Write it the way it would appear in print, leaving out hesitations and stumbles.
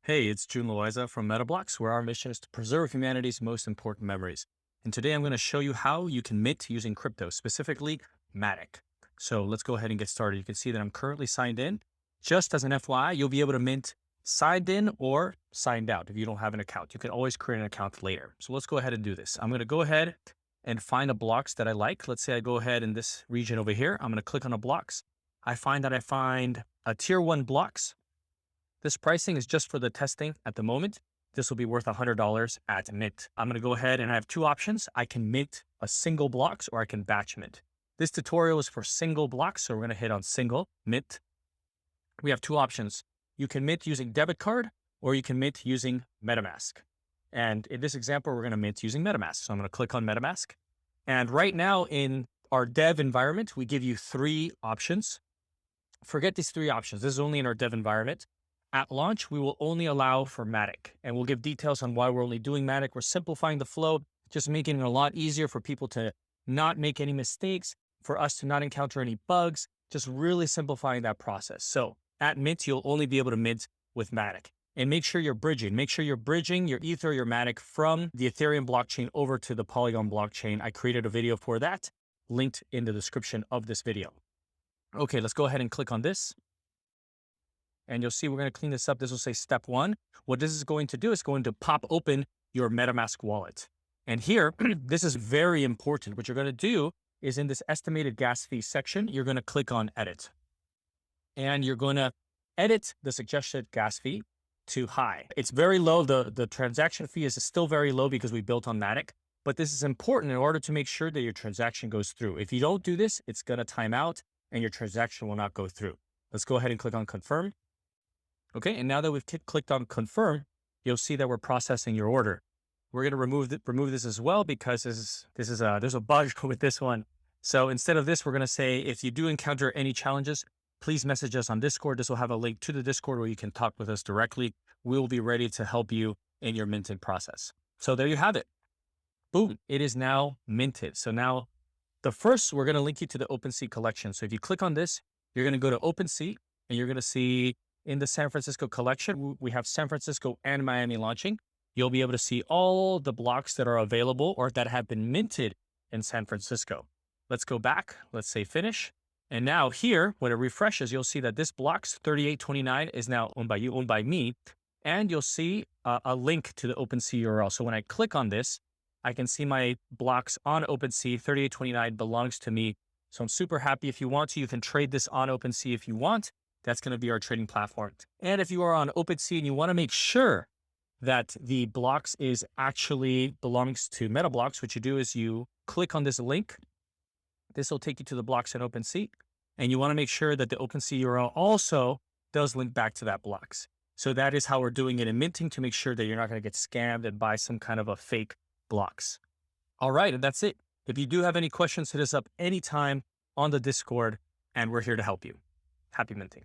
Hey, it's June Loiza from Metablox, where our mission is to preserve humanity's most important memories. And today I'm going to show you how you can mint using crypto, specifically MATIC. So let's go ahead and get started. You can see that I'm currently signed in. Just as an FYI, you'll be able to mint signed in or signed out if you don't have an account. You can always create an account later. So let's go ahead and do this. I'm going to go ahead and find a Blox that I like. Let's say I go ahead in this region over here. I'm going to click on a Blox. I find a tier 1 Blox. This pricing is just for the testing at the moment. This will be worth $100 at mint. I'm going to go ahead and I have two options. I can mint a single Blox or I can batch mint. This tutorial is for single Blox, so we're going to hit on single mint. We have two options. You can mint using debit card or you can mint using MetaMask. And in this example, we're going to mint using MetaMask. So I'm going to click on MetaMask. And right now in our dev environment, we give you three options. Forget these three options. This is only in our dev environment. At launch, we will only allow for MATIC, and we'll give details on why we're only doing MATIC. We're simplifying the flow, just making it a lot easier for people to not make any mistakes, for us to not encounter any bugs, just really simplifying that process. So at mint, you'll only be able to mint with MATIC. And make sure you're bridging. Make sure you're bridging your Ether, your MATIC from the Ethereum blockchain over to the Polygon blockchain. I created a video for that, linked in the description of this video. Okay, let's go ahead and click on this. And you'll see we're going to clean this up. This will say step 1. What this is going to do is going to pop open your MetaMask wallet. And here, this is very important. What you're going to do is in this estimated gas fee section, you're going to click on edit. And you're going to edit the suggested gas fee to high. It's very low. The transaction fee is still very low because we built on MATIC. But this is important in order to make sure that your transaction goes through. If you don't do this, it's going to time out and your transaction will not go through. Let's go ahead and click on confirm. Okay, and now that we've clicked on confirm, you'll see that we're processing your order. We're going to remove this as well because there's a bug with this one. So instead of this, we're going to say, if you do encounter any challenges, please message us on Discord. This will have a link to the Discord where you can talk with us directly. We will be ready to help you in your minting process. So there you have it. Boom, it is now minted. So now we're going to link you to the OpenSea collection. So if you click on this, you're going to go to OpenSea and you're going to see in the San Francisco collection, we have San Francisco and Miami launching. You'll be able to see all the blocks that are available or that have been minted in San Francisco. Let's go back. Let's say finish. And now here, when it refreshes, you'll see that this Blox 3829 is now owned by me. And you'll see a link to the OpenSea URL. So when I click on this, I can see my Blox on OpenSea. 3829 belongs to me. So I'm super happy. If you want to, you can trade this on OpenSea if you want. That's going to be our trading platform. And if you are on OpenSea and you want to make sure that the Blox actually belongs to Metablox, what you do is you click on this link. This will take you to the Blox on OpenSea. And you want to make sure that the OpenSea URL also does link back to that Blox. So that is how we're doing it in minting to make sure that you're not going to get scammed and buy some kind of a fake Blox. All right, and that's it. If you do have any questions, hit us up anytime on the Discord, and we're here to help you. Happy minting.